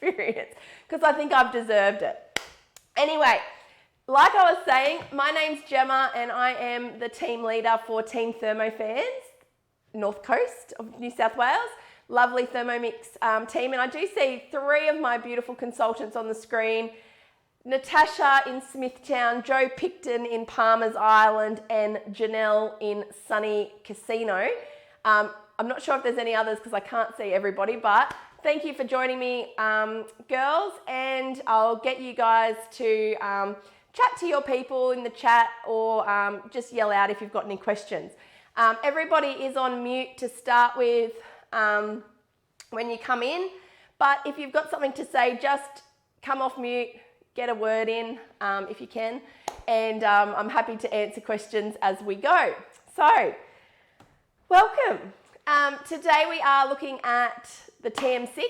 experience because I think I've deserved it. Anyway, like I was saying, my name's Gemma and I am the team leader for Team Thermofans, North Coast of New South Wales. Lovely Thermomix team, and I do see three of my beautiful consultants on the screen. Natasha in Smithtown, Joe Picton in Palmer's Island, and Janelle in sunny Casino. I'm not sure if there's any others because I can't see everybody, but thank you for joining me, girls, and I'll get you guys to chat to your people in the chat or just yell out if you've got any questions. Everybody is on mute to start with when you come in, but if you've got something to say, just come off mute, get a word in if you can, and I'm happy to answer questions as we go. So, welcome. Today we are looking at the TM6,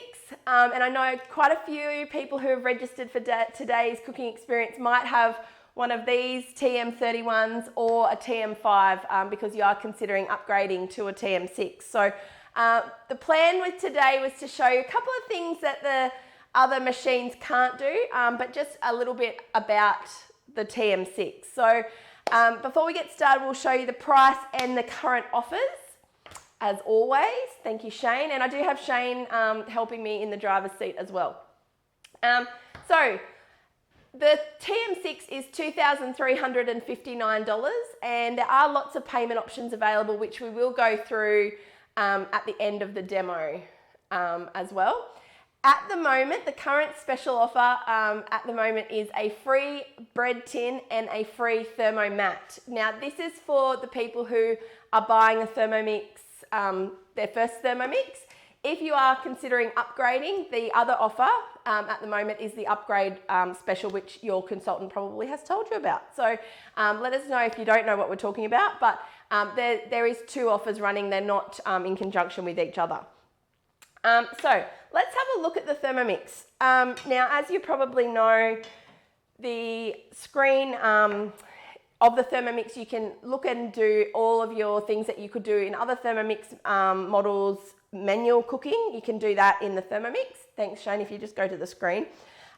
and I know quite a few people who have registered for today's cooking experience might have one of these TM31s or a TM5 because you are considering upgrading to a TM6. So the plan with today was to show you a couple of things that the other machines can't do, but just a little bit about the TM6. So before we get started, we'll show you the price and the current offers. As always, thank you, Shane. And I do have Shane helping me in the driver's seat as well. So the TM6 is $2,359, and there are lots of payment options available, which we will go through at the end of the demo as well. At the moment, the current special offer at the moment is a free bread tin and a free Thermomat. Now, this is for the people who are buying a Thermomix, their first Thermomix. If you are considering upgrading, the other offer at the moment is the upgrade special, which your consultant probably has told you about. So let us know if you don't know what we're talking about, but there is two offers running. They're not in conjunction with each other. So let's have a look at the Thermomix. Now, as you probably know, the screen of the Thermomix, you can look and do all of your things that you could do in other Thermomix models, manual cooking. You can do that in the Thermomix. Thanks, Shane, if you just go to the screen.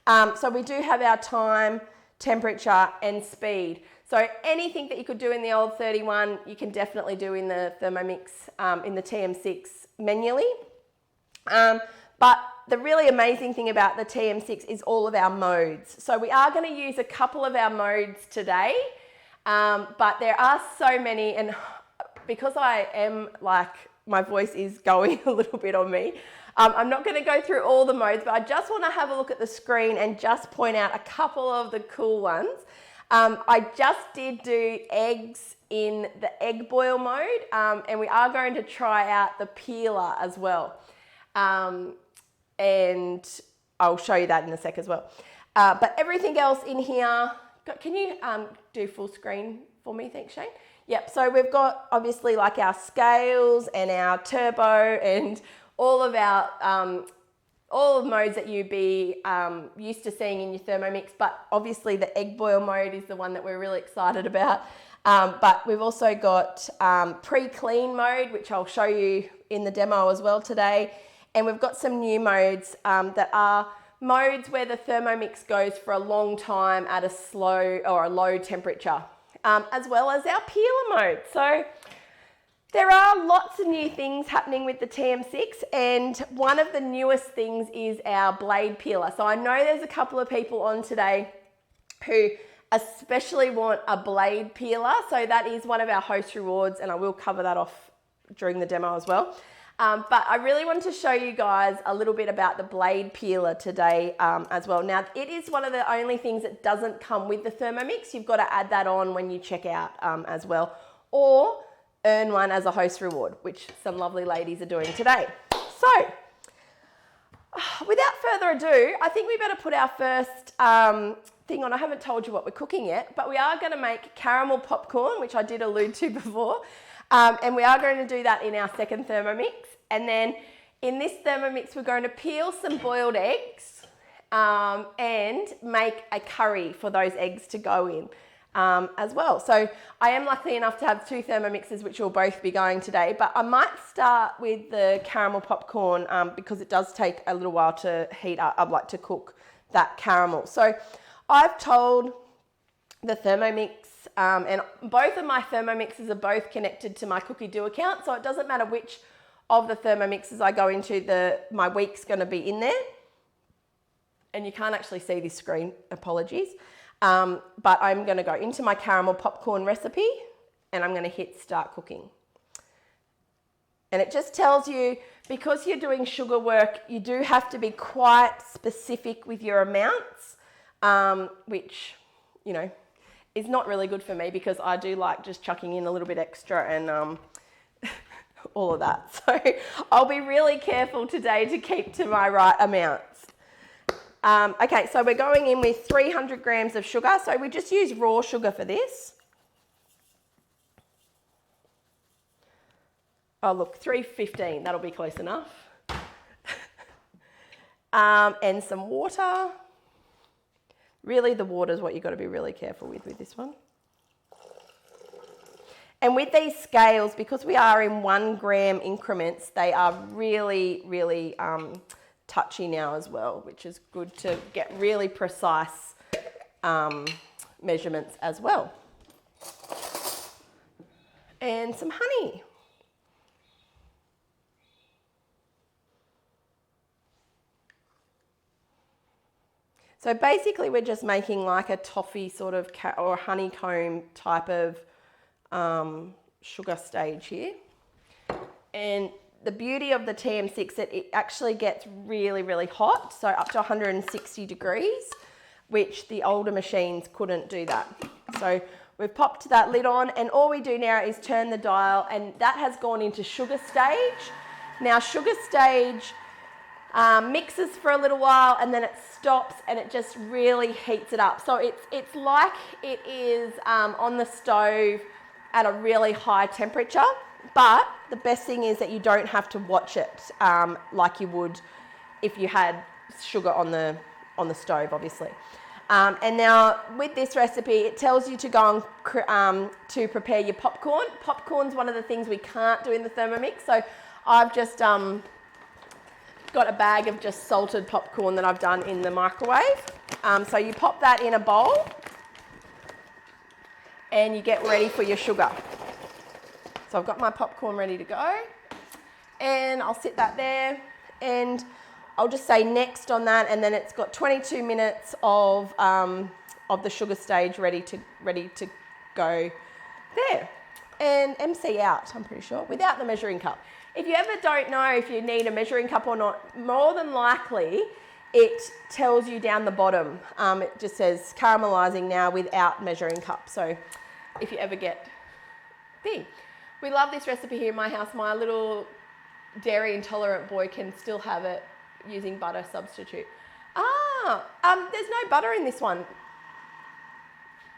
So we do have our time, temperature, and speed. So anything that you could do in the old 31, you can definitely do in the Thermomix, in the TM6 manually. But the really amazing thing about the TM6 is all of our modes. So we are going to use a couple of our modes today, but there are so many, and because I am my voice is going a little bit on me, I'm not going to go through all the modes, but I just want to have a look at the screen and just point out a couple of the cool ones. I just did do eggs in the egg boil mode, and we are going to try out the peeler as well. And I'll show you that in a sec as well. But everything else in here, can you do full screen for me? Thanks, Shane. Yep, so we've got obviously like our scales and our turbo and all of our, all of modes that you'd be used to seeing in your Thermomix, but obviously the egg boil mode is the one that we're really excited about. But we've also got pre-clean mode, which I'll show you in the demo as well today. And we've got some new modes that are modes where the Thermomix goes for a long time at a slow or a low temperature, as well as our peeler mode. So there are lots of new things happening with the TM6, and one of the newest things is our blade peeler. So I know there's a couple of people on today who especially want a blade peeler. So that is one of our host rewards, and I will cover that off during the demo as well. But I really want to show you guys a little bit about the blade peeler today as well. Now, it is one of the only things that doesn't come with the Thermomix. You've got to add that on when you check out as well, or earn one as a host reward, which some lovely ladies are doing today. So, without further ado, I think we better put our first thing on. I haven't told you what we're cooking yet, but we are going to make caramel popcorn, which I did allude to before. And we are going to do that in our second Thermomix. And then in this Thermomix, we're going to peel some boiled eggs and make a curry for those eggs to go in. as well. So I am lucky enough to have 2 Thermomixes, which will both be going today, but I might start with the caramel popcorn because it does take a little while to heat up. I'd like to cook that caramel. So I've told the Thermomix, and both of my Thermomixes are both connected to my cookidoo account, so it doesn't matter which of the Thermomixes I go into, my week's going to be in there. And you can't actually see this screen, apologies. But I'm going to go into my caramel popcorn recipe and I'm going to hit start cooking. And it just tells you, because you're doing sugar work, you do have to be quite specific with your amounts, which, you know, is not really good for me because I do like just chucking in a little bit extra and all of that. So I'll be really careful today to keep to my right amounts. Okay, so we're going in with 300 grams of sugar. So we just use raw sugar for this. Oh, look, 315, that'll be close enough. And some water. Really, the water is what you've got to be really careful with this one. And with these scales, because we are in 1 gram increments, they are really, really touchy now as well, which is good to get really precise measurements as well. And some honey. So basically we're just making like a toffee sort of or honeycomb type of sugar stage here. And the beauty of the TM6, it actually gets really, really hot, so up to 160 degrees, which the older machines couldn't do that. So we've popped that lid on, and all we do now is turn the dial, and that has gone into sugar stage. Now sugar stage mixes for a little while and then it stops and it just really heats it up. So it's like it is on the stove at a really high temperature, but the best thing is that you don't have to watch it like you would if you had sugar on the stove, obviously. And now with this recipe, it tells you to go on to prepare your popcorn. Popcorn's one of the things we can't do in the Thermomix, so I've just got a bag of just salted popcorn that I've done in the microwave. So you pop that in a bowl and you get ready for your sugar. So I've got my popcorn ready to go and I'll sit that there and I'll just say next on that, and then it's got 22 minutes of the sugar stage ready to go there. And MC out, I'm pretty sure, without the measuring cup. If you ever don't know if you need a measuring cup or not, more than likely it tells you down the bottom. It just says caramelizing now without measuring cup. So if you ever get big. We love this recipe here in my house. My little dairy intolerant boy can still have it using butter substitute. There's no butter in this one.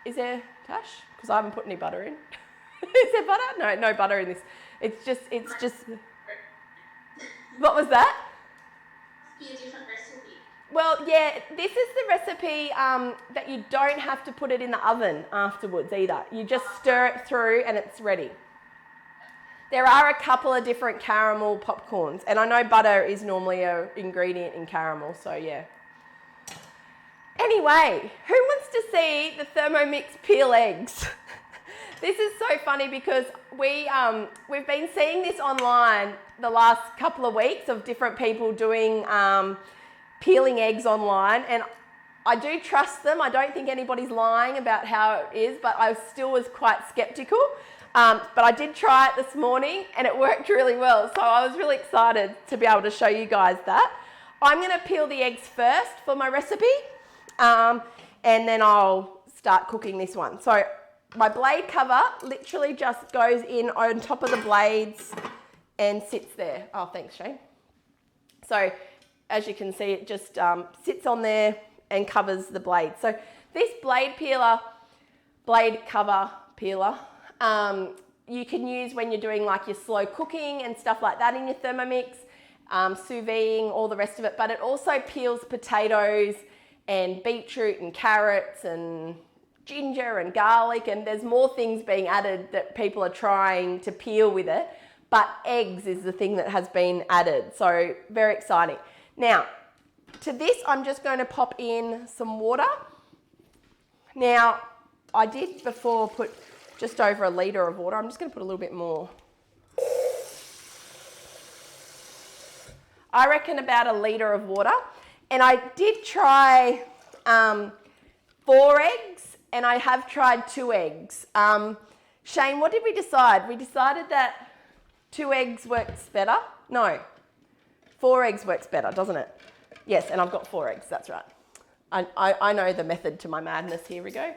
Is there, Tash? Because I haven't put any butter in. Is there butter? No butter in this. It's just. What was that? Must be a different recipe. Well, yeah, this is the recipe that you don't have to put it in the oven afterwards either. You just stir it through and it's ready. There are a couple of different caramel popcorns, and I know butter is normally an ingredient in caramel, so yeah. Anyway, who wants to see the Thermomix peel eggs? This is so funny because we've been seeing this online the last couple of weeks of different people doing peeling eggs online, and I do trust them. I don't think anybody's lying about how it is, but I still was quite skeptical. But I did try it this morning and it worked really well, so I was really excited to be able to show you guys that. I'm going to peel the eggs first for my recipe, and then I'll start cooking this one. So my blade cover literally just goes in on top of the blades and sits there. Oh, thanks, Shane. So as you can see, it just sits on there and covers the blade. So this blade cover peeler, you can use when you're doing like your slow cooking and stuff like that in your Thermomix, sous videing, all the rest of it, but it also peels potatoes and beetroot and carrots and ginger and garlic, and there's more things being added that people are trying to peel with it, but eggs is the thing that has been added. So very exciting. Now, to this, I'm just going to pop in some water. Now, I did before put just over a litre of water. I'm just going to put a little bit more. I reckon about a litre of water. And I did try 4 eggs, and I have tried 2 eggs. Shane, what did we decide? We decided that 2 eggs works better. No, 4 eggs works better, doesn't it? Yes, and I've got 4 eggs, that's right. I know the method to my madness. Here we go.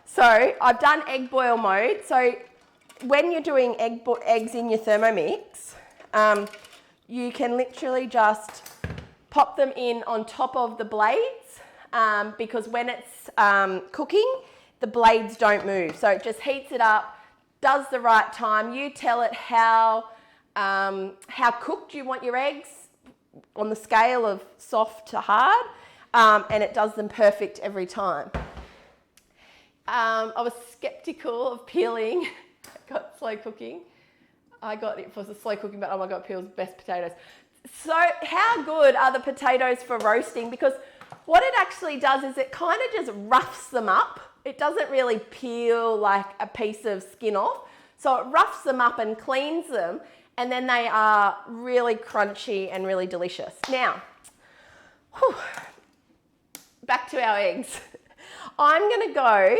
So I've done egg boil mode. So when you're doing eggs in your Thermomix, you can literally just pop them in on top of the blades, because when it's cooking, the blades don't move. So it just heats it up, does the right time. You tell it how cooked you want your eggs on the scale of soft to hard, and it does them perfect every time. I was skeptical of peeling. I got slow cooking. I got it for the slow cooking, but oh my God, peels best potatoes. So how good are the potatoes for roasting? Because what it actually does is it kind of just roughs them up. It doesn't really peel like a piece of skin off. So it roughs them up and cleans them, and then they are really crunchy and really delicious. Now, back to our eggs. I'm going to go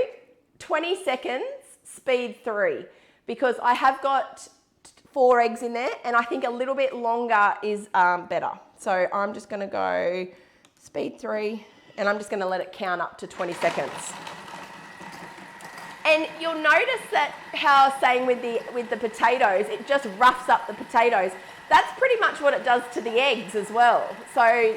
20 seconds, speed 3, because I have got 4 eggs in there, and I think a little bit longer is better. So I'm just going to go speed 3, and I'm just going to let it count up to 20 seconds. And you'll notice that how I was saying with the potatoes, it just roughs up the potatoes. That's pretty much what it does to the eggs as well. So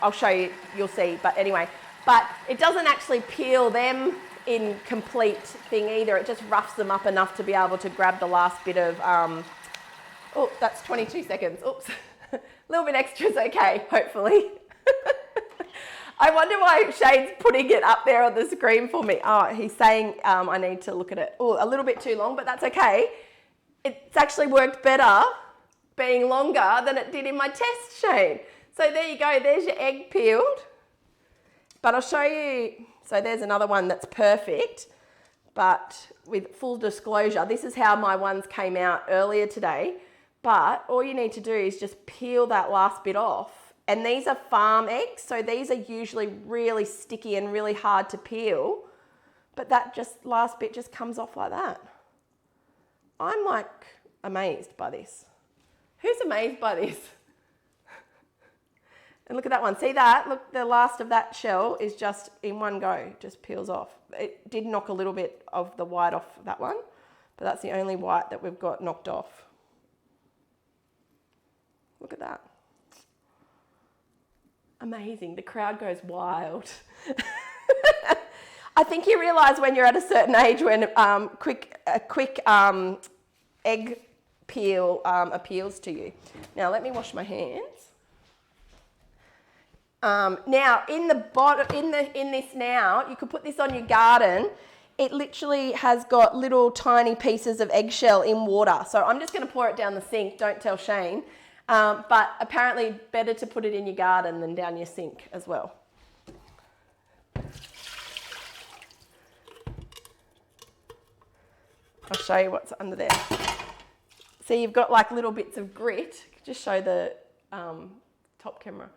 I'll show you, you'll see, but anyway. But it doesn't actually peel them in complete thing either. It just roughs them up enough to be able to grab the last bit of, oh, that's 22 seconds. Oops. A little bit extra is okay, hopefully. I wonder why Shane's putting it up there on the screen for me. Oh, he's saying I need to look at it. Oh, a little bit too long, but that's okay. It's actually worked better being longer than it did in my test, Shane. So there you go. There's your egg peeled. But I'll show you. So there's another one that's perfect. But with full disclosure, this is how my ones came out earlier today. But all you need to do is just peel that last bit off. And these are farm eggs, so these are usually really sticky and really hard to peel. But that just last bit just comes off like that. I'm like amazed by this. Who's amazed by this? And look at that one. See that? Look, the last of that shell is just in one go, just peels off. It did knock a little bit of the white off that one, but that's the only white that we've got knocked off. Look at that. Amazing. The crowd goes wild. I think you realise when you're at a certain age when a quick egg peel appeals to you. Now let me wash my hands. Now in the bottom, in this now, you could put this on your garden. It literally has got little tiny pieces of eggshell in water. So I'm just going to pour it down the sink. Don't tell Shane. But apparently better to put it in your garden than down your sink as well. I'll show you what's under there. See, you've got like little bits of grit. Just show the top camera.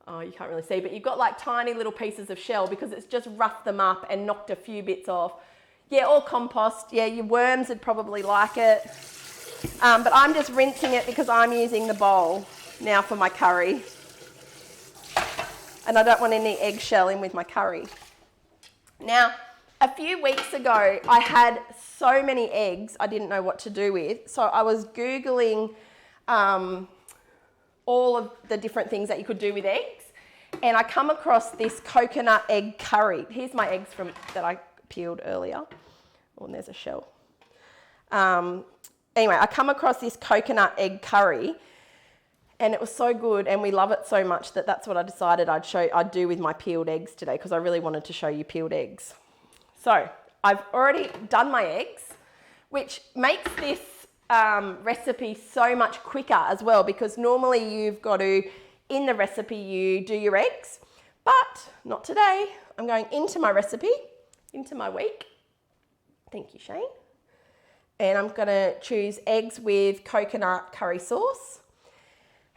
Oh, you can't really see, but you've got like tiny little pieces of shell because it's just roughed them up and knocked a few bits off. Yeah, or compost. Yeah, your worms would probably like it. But I'm just rinsing it because I'm using the bowl now for my curry. And I don't want any eggshell in with my curry. Now, a few weeks ago, I had so many eggs I didn't know what to do with. So I was Googling all of the different things that you could do with eggs. And I come across this coconut egg curry. Here's my eggs that I peeled earlier. Oh, and there's a shell. Anyway, I come across this coconut egg curry, And it was so good, and we love it so much that that's what I decided I'd do with my peeled eggs today, because I really wanted to show you peeled eggs. So I've already done my eggs, which makes this recipe so much quicker as well, because normally you've got to, in the recipe, you do your eggs, but not today. I'm going into my recipe, into my week. Thank you, Shane. And I'm going to choose eggs with coconut curry sauce.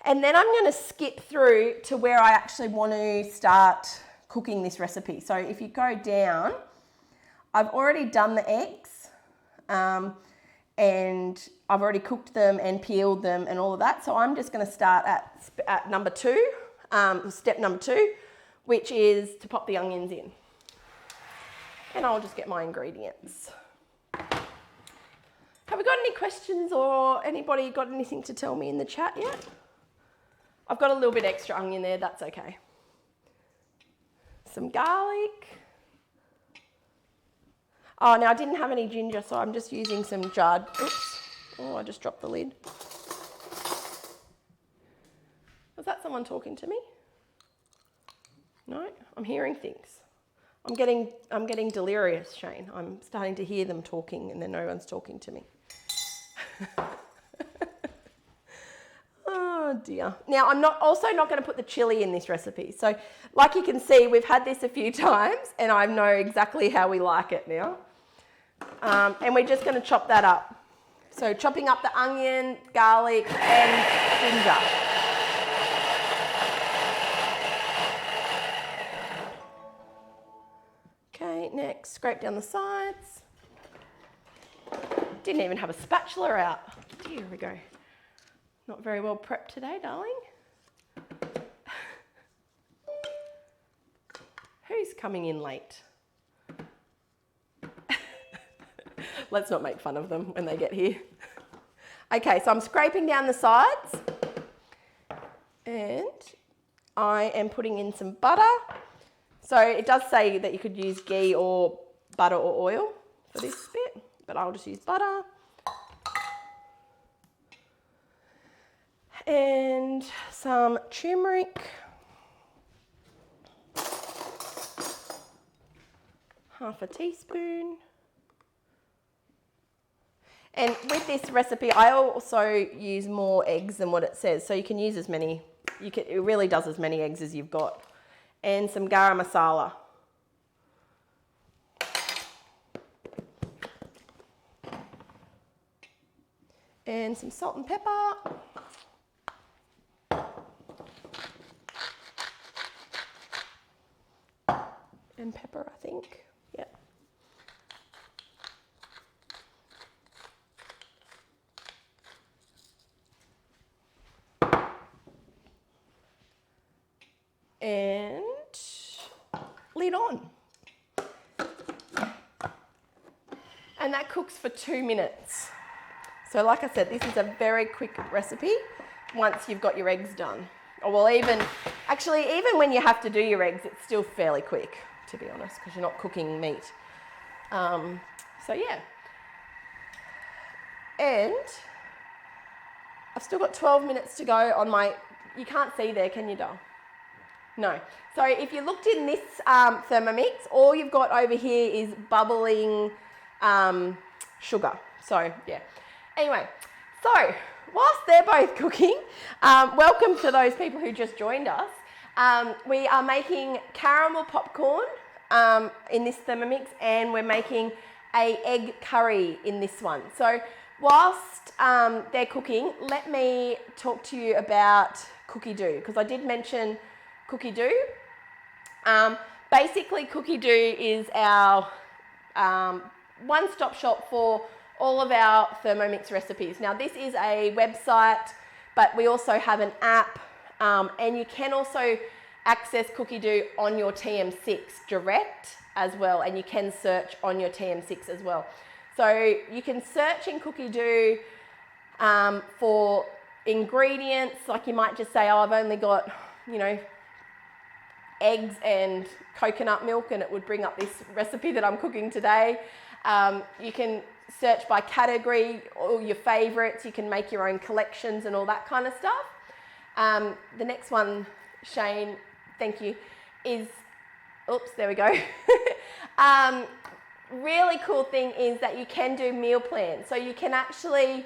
And then I'm going to skip through to where I actually want to start cooking this recipe. So if you go down, I've already done the eggs and I've already cooked them and peeled them and all of that. So I'm just going to start at number 2, step number 2, which is to pop the onions in. And I'll just get my ingredients. Have we got any questions, or anybody got anything to tell me in the chat yet? I've got a little bit extra onion there, that's okay. Some garlic. Oh, now I didn't have any ginger, so I'm just using some jarred, oops. Oh, I just dropped the lid. Was that someone talking to me? No, I'm hearing things. I'm getting delirious, Shane. I'm starting to hear them talking and then no one's talking to me. Oh dear. Now I'm also not going to put the chili in this recipe. So like you can see, we've had this a few times and I know exactly how we like it now. And we're just going to chop that up. So chopping up the onion, garlic and ginger. Okay, next, scrape down the sides. Didn't even have a spatula out. Here we go. Not very well prepped today, darling. Who's coming in late? Let's not make fun of them when they get here. Okay, so I'm scraping down the sides and I am putting in some butter. So it does say that you could use ghee or butter or oil for this bit, but I'll just use butter. And some turmeric. Half a teaspoon. And with this recipe, I also use more eggs than what it says. So you can use as many, it really does as many eggs as you've got. And some garam masala. And some salt and pepper. And pepper, I think. Yep. And lid on. And that cooks for 2 minutes. So like I said, this is a very quick recipe once you've got your eggs done. Or well, even when you have to do your eggs, it's still fairly quick, to be honest, because you're not cooking meat. So yeah. And I've still got 12 minutes to go on my, you can't see there, can you, doll? No. So if you looked in this Thermomix, all you've got over here is bubbling sugar. So yeah. Anyway, so whilst they're both cooking, welcome to those people who just joined us. We are making caramel popcorn in this Thermomix, and we're making an egg curry in this one. So whilst they're cooking, let me talk to you about cookidoo, because I did mention cookidoo. Basically, cookidoo is our one-stop shop for all of our Thermomix recipes. Now, this is a website, but we also have an app, and you can also access cookidoo on your TM6 direct as well, and you can search on your TM6 as well. So you can search in cookidoo for ingredients, like you might just say, oh, I've only got, eggs and coconut milk, and it would bring up this recipe that I'm cooking today. You can search by category, all your favorites. You can make your own collections and all that kind of stuff. The next one, Shane, thank you, is, oops, there we go. Really cool thing is that you can do meal plans. So you can actually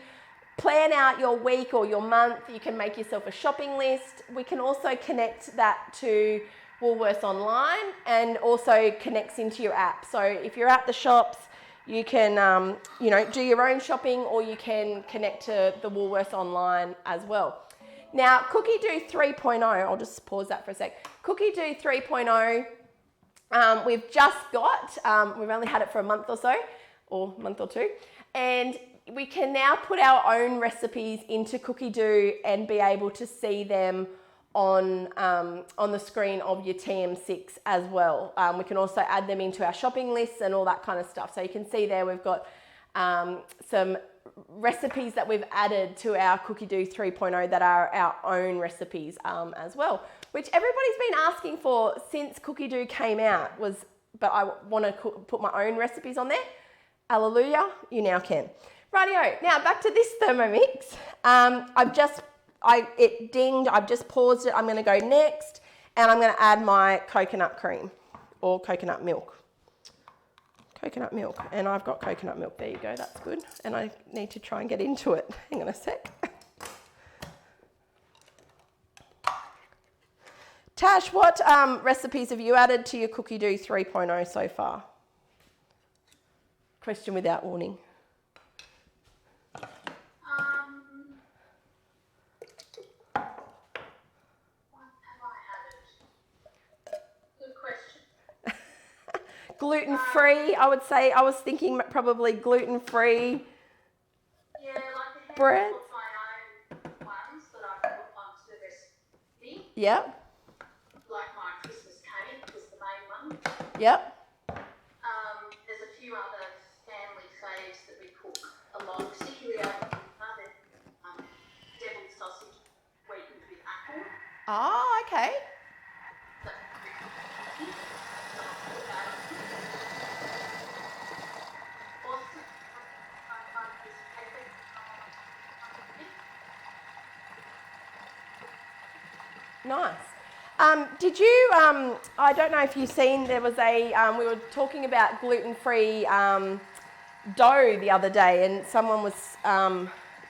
plan out your week or your month. You can make yourself a shopping list. We can also connect that to Woolworths Online and also connects into your app. So if you're at the shops, you can do your own shopping, or you can connect to the Woolworths Online as well. Now, cookidoo 3.0, I'll just pause that for a sec. Cookidoo 3.0, we've just got, we've only had it for a month or so, or month or two, and we can now put our own recipes into cookidoo and be able to see them on the screen of your TM6 as well. We can also add them into our shopping lists and all that kind of stuff. So you can see there we've got some recipes that we've added to our cookidoo 3.0 that are our own recipes as well, which everybody's been asking for since cookidoo came out, but I want to put my own recipes on there. Hallelujah, you now can. Rightio, now back to this Thermomix. It dinged, I've just paused it. I'm going to go next, and I'm going to add my coconut cream or coconut milk. Coconut milk, and I've got coconut milk. There you go, that's good. And I need to try and get into it. Hang on a sec. Tash, what recipes have you added to your cookidoo 3.0 so far? Question without warning. Gluten-free, I would say. I was thinking probably gluten-free. Yeah, like bread. My own ones that I put onto the recipe. Yep. Like my Christmas cake was the main one. Yep. There's a few other family faves that we cook a lot, particularly over deviled sausage sweetened with apple. Oh, okay. Nice. Did you, I don't know if you've seen, there was we were talking about gluten-free dough the other day, and someone was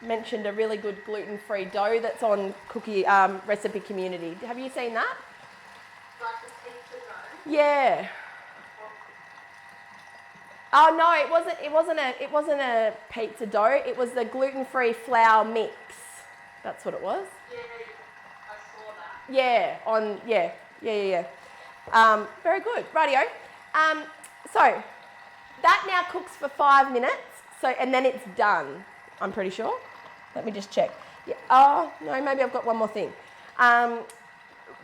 mentioned a really good gluten-free dough that's on Cookie Recipe Community. Have you seen that? Like the pizza dough? Yeah. Oh no, it wasn't a pizza dough. It was the gluten-free flour mix. That's what it was. Yeah, I saw that. Yeah. Very good. Rightio. So that now cooks for 5 minutes. And then it's done. I'm pretty sure. Let me just check. Yeah. Oh no, maybe I've got one more thing.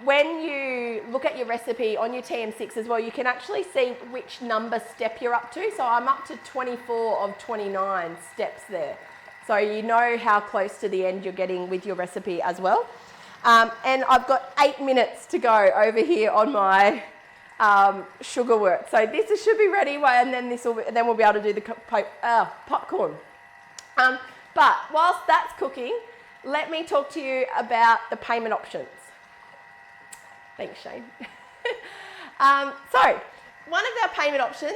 When you look at your recipe on your TM6 as well, you can actually see which number step you're up to. So I'm up to 24 of 29 steps there. So you know how close to the end you're getting with your recipe as well. And I've got 8 minutes to go over here on my sugar work. So this should be ready, and then we'll be able to do the popcorn. But whilst that's cooking, let me talk to you about the payment options. Thanks, Shane. So one of our payment options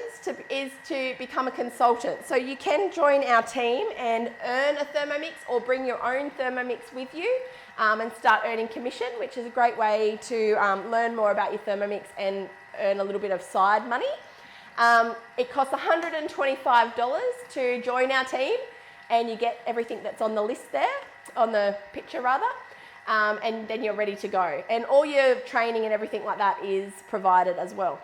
is to become a consultant. So you can join our team and earn a Thermomix, or bring your own Thermomix with you and start earning commission, which is a great way to learn more about your Thermomix and earn a little bit of side money. It costs $125 to join our team, and you get everything that's on the list there, on the picture rather. And then you're ready to go. And all your training and everything like that is provided as well.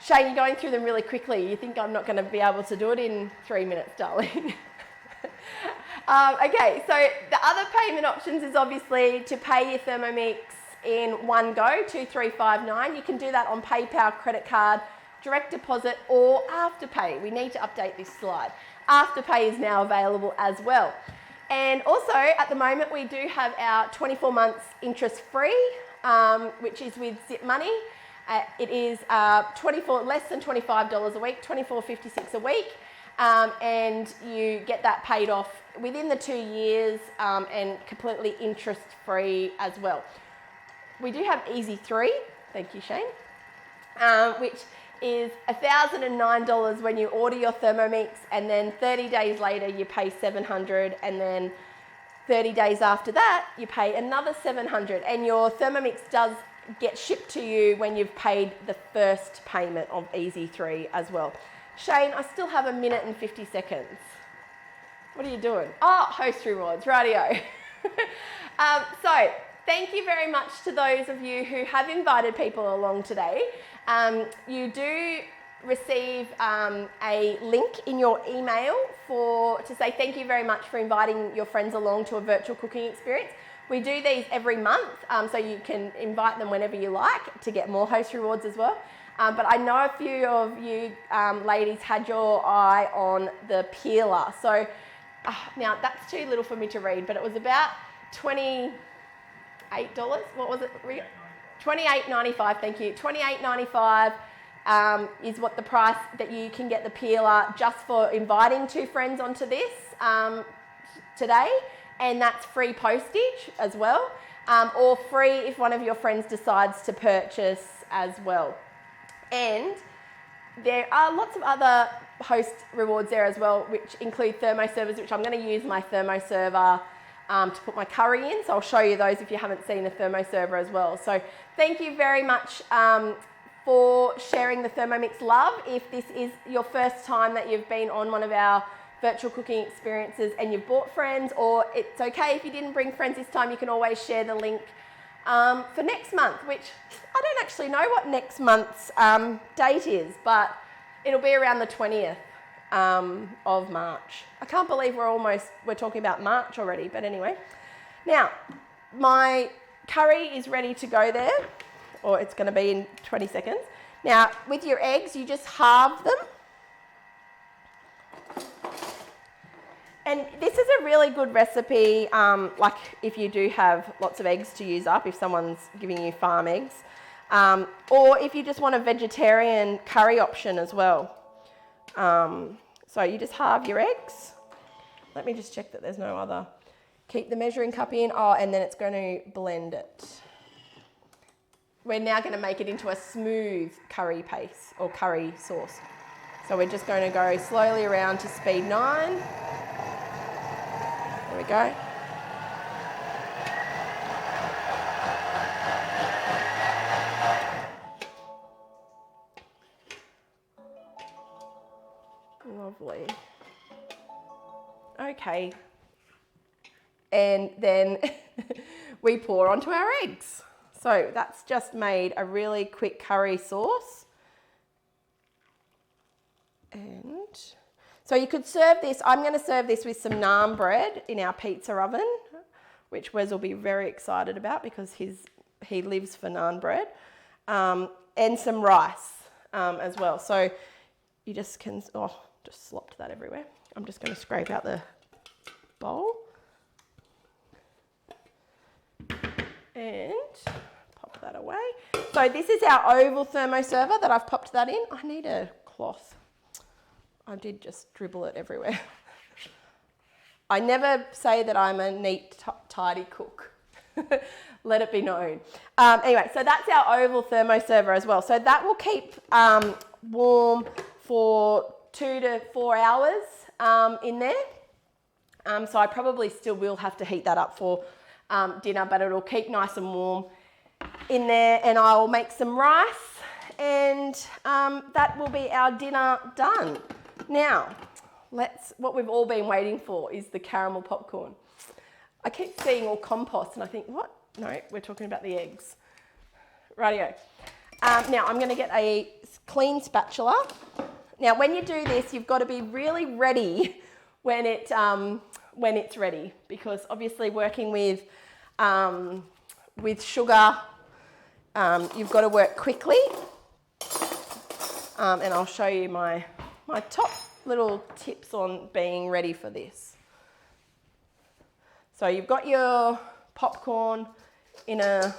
Shane, you're going through them really quickly. You think I'm not going to be able to do it in 3 minutes, darling. Okay, so the other payment options is obviously to pay your Thermomix in one go, 2359. You can do that on PayPal, credit card, direct deposit, or Afterpay. We need to update this slide. Afterpay is now available as well. And also, at the moment, we do have our 24 months interest-free, which is with Zip Money. It is less than $25 a week, $24.56 a week. and you get that paid off within the 2 years and completely interest-free as well. We do have Easy 3, thank you Shane, which is $1,009 when you order your Thermomix, and then 30 days later you pay $700, and then 30 days after that you pay another $700, and your Thermomix does get shipped to you when you've paid the first payment of Easy 3 as well. Shane, I still have 1 minute and 50 seconds. What are you doing? Oh, host rewards, rightio. So thank you very much to those of you who have invited people along today. You do receive a link in your email to say thank you very much for inviting your friends along to a virtual cooking experience. We do these every month, so you can invite them whenever you like to get more host rewards as well. But I know a few of you ladies had your eye on the peeler. So now that's too little for me to read, but it was about $28. What was it? $28.95, thank you. $28.95 is what the price that you can get the peeler just for inviting 2 friends onto this today. And that's free postage as well, or free if one of your friends decides to purchase as well. And there are lots of other host rewards there as well, which include thermoservers, which I'm going to use my thermoserver to put my curry in. So I'll show you those if you haven't seen a thermoserver as well. So thank you very much for sharing the Thermomix love. If this is your first time that you've been on one of our virtual cooking experiences and you've brought friends, or it's okay if you didn't bring friends this time, you can always share the link for next month, which I don't actually know what next month's date is, but it'll be around the 20th of March. I can't believe we're talking about March already, but anyway. Now, my curry is ready to go there, or it's going to be in 20 seconds. Now, with your eggs, you just halve them. And this is a really good recipe, like if you do have lots of eggs to use up, if someone's giving you farm eggs, or if you just want a vegetarian curry option as well. So you just halve your eggs. Let me just check that there's no other. Keep the measuring cup in, and then it's going to blend it. We're now going to make it into a smooth curry paste or curry sauce. So we're just going to go slowly around to speed 9. There we go. Lovely. Okay. And then we pour onto our eggs. So that's just made a really quick curry sauce. And so you could serve this, I'm going to serve this with some naan bread in our pizza oven, which Wes will be very excited about because he lives for naan bread, and some rice as well. So you just can, just slopped that everywhere. I'm just going to scrape out the bowl and pop that away. So this is our oval thermoserver that I've popped that in. I need a cloth. I did just dribble it everywhere. I never say that I'm a neat, tidy cook. Let it be known. Anyway, so that's our oval thermoserver as well. So that will keep warm for 2 to 4 hours in there. So I probably still will have to heat that up for dinner, but it'll keep nice and warm in there. And I'll make some rice, and that will be our dinner done. Now, what we've all been waiting for is the caramel popcorn. I keep seeing all compost and I think, what? No, we're talking about the eggs. Rightio. Now I'm going to get a clean spatula. Now when you do this, you've got to be really ready when it's ready, because obviously working with sugar, you've got to work quickly. And I'll show you my top little tips on being ready for this. So you've got your popcorn in a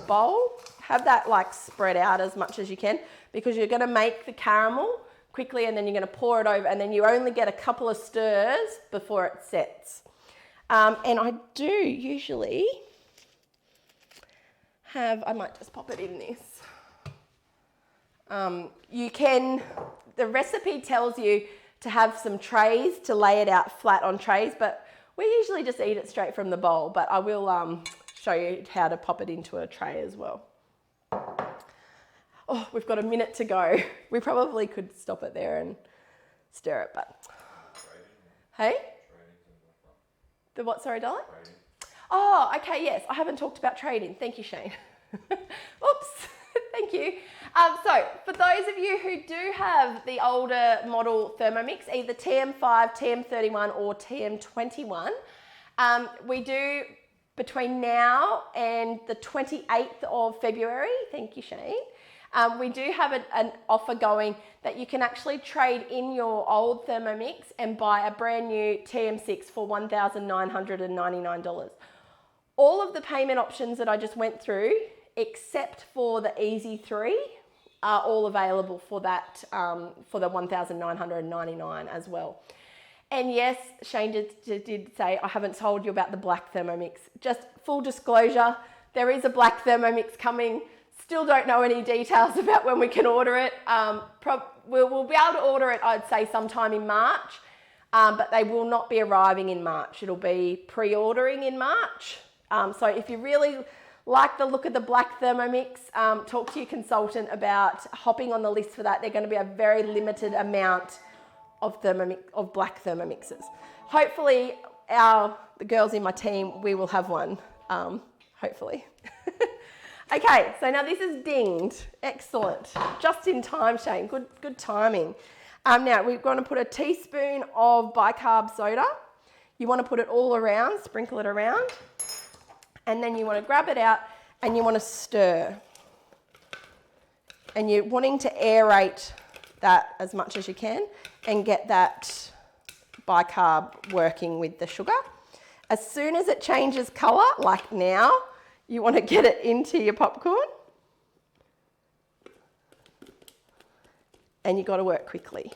bowl. Have that like spread out as much as you can, because you're going to make the caramel quickly, and then you're going to pour it over, and then you only get a couple of stirs before it sets. And I do usually I might just pop it in this. The recipe tells you to have some trays to lay it out flat on trays, but we usually just eat it straight from the bowl, but I will show you how to pop it into a tray as well. Oh, we've got a minute to go. We probably could stop it there and stir it, but... Hey? The what, sorry, darling? Oh, okay, yes. I haven't talked about trading. Thank you, Shane. Oops, thank you. So, for those of you who do have the older model Thermomix, either TM5, TM31 or TM21, we do, between now and the 28th of February, thank you, Shane, we do have an offer going that you can actually trade in your old Thermomix and buy a brand new TM6 for $1,999. All of the payment options that I just went through, except for the Easy 3, are all available for that, for the $1,999 as well. And yes, Shane did say, I haven't told you about the black Thermomix. Just full disclosure, there is a black Thermomix coming. Still don't know any details about when we can order it. We'll be able to order it, I'd say, sometime in March, but they will not be arriving in March. It'll be pre-ordering in March. So if you really like the look of the black Thermomix, talk to your consultant about hopping on the list for that. They're going to be a very limited amount of black Thermomixes. Hopefully, the girls in my team, we will have one, hopefully. Okay, so now this is dinged. Excellent. Just in time, Shane. Good timing. Now we're going to put a teaspoon of bicarb soda. You want to put it all around, sprinkle it around. And then you want to grab it out and you want to stir. And you're wanting to aerate that as much as you can and get that bicarb working with the sugar. As soon as it changes colour, like now, you want to get it into your popcorn. And you've got to work quickly.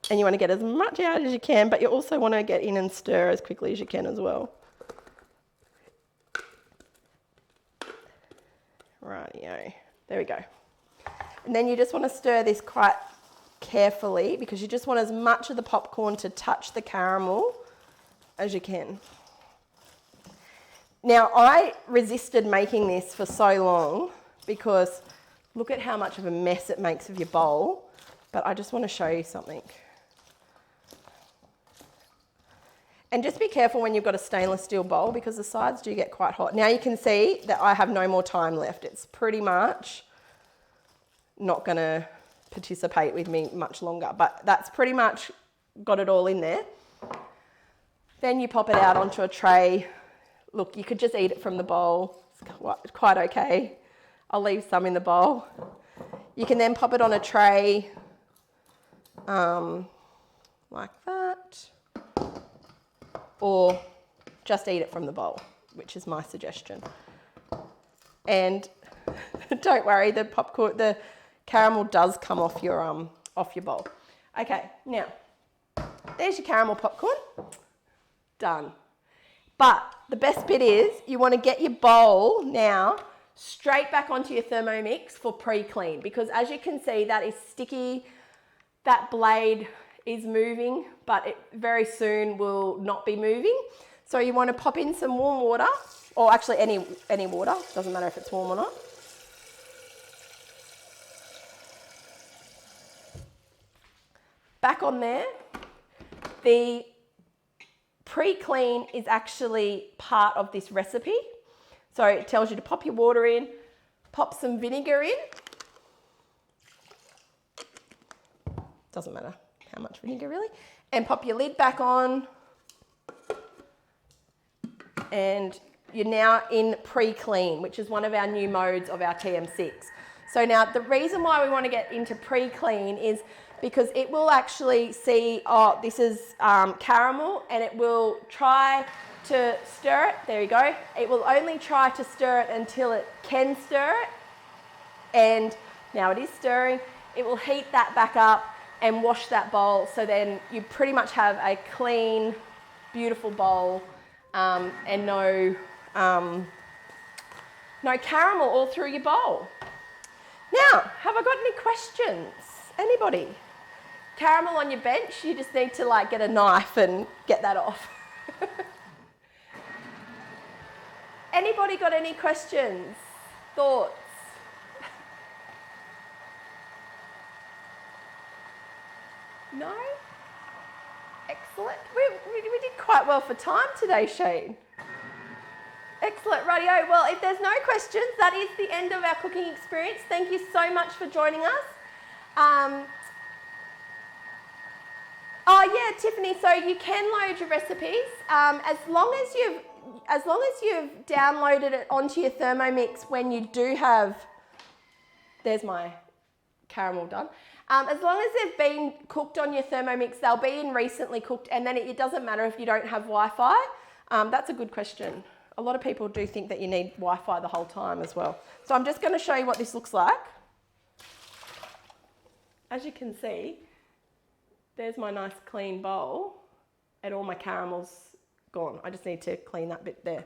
And you want to get as much out as you can, but you also want to get in and stir as quickly as you can as well. Rightio, there we go. And then you just want to stir this quite carefully because you just want as much of the popcorn to touch the caramel as you can. Now, I resisted making this for so long because look at how much of a mess it makes of your bowl, but I just want to show you something. And just be careful when you've got a stainless steel bowl because the sides do get quite hot. Now you can see that I have no more time left. It's pretty much not going to participate with me much longer, but that's pretty much got it all in there. Then you pop it out onto a tray. Look, you could just eat it from the bowl. It's quite okay. I'll leave some in the bowl. You can then pop it on a tray like that. Or just eat it from the bowl, which is my suggestion. And don't worry, the caramel does come off your bowl. Okay, now there's your caramel popcorn. Done. But the best bit is you want to get your bowl now straight back onto your Thermomix for pre-clean because as you can see, that is sticky. That blade is moving, but it very soon will not be moving. So you want to pop in some warm water, or actually any water, doesn't matter if it's warm or not. Back on there. The pre-clean is actually part of this recipe. So it tells you to pop your water in, pop some vinegar in. Doesn't matter how much vinegar really. And pop your lid back on. And you're now in pre-clean, which is one of our new modes of our TM6. So now the reason why we want to get into pre-clean is because it will actually see, oh, this is caramel, and it will try to stir it. There you go. It will only try to stir it until it can stir it. And now it is stirring. it will heat that back up and wash that bowl. So then you pretty much have a clean, beautiful bowl and no caramel all through your bowl. Now, have I got any questions? Anybody? Caramel on your bench, you just need to like get a knife and get that off. Anybody got any questions? Thoughts? No? Excellent. We did quite well for time today, Shane. Excellent, rightio. Well, if there's no questions, that is the end of our cooking experience. Thank you so much for joining us. Oh yeah, Tiffany, so you can load your recipes as long as you've downloaded it onto your Thermomix when you do have, there's my caramel done. As long as they've been cooked on your Thermomix, they'll be in recently cooked, and then it doesn't matter if you don't have Wi-Fi. That's a good question. A lot of people do think that you need Wi-Fi the whole time as well. So I'm just going to show you what this looks like. As you can see, there's my nice clean bowl and all my caramel's gone. I just need to clean that bit there.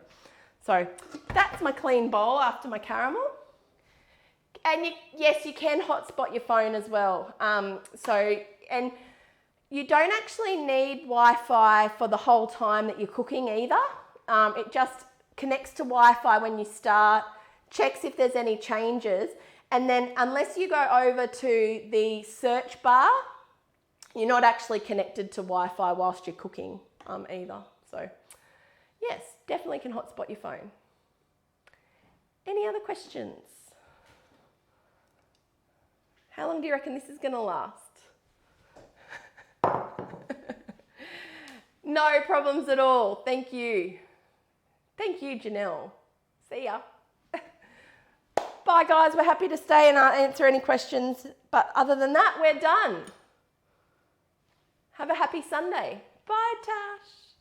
So that's my clean bowl after my caramel. And yes, you can hotspot your phone as well. And you don't actually need Wi-Fi for the whole time that you're cooking either. It just connects to Wi-Fi when you start, checks if there's any changes, and then unless you go over to the search bar, you're not actually connected to Wi-Fi whilst you're cooking either. So yes, definitely can hotspot your phone. Any other questions? How long do you reckon this is going to last? No problems at all. Thank you. Thank you, Janelle. See ya. Bye, guys. We're happy to stay and answer any questions. But other than that, we're done. Have a happy Sunday. Bye, Tash.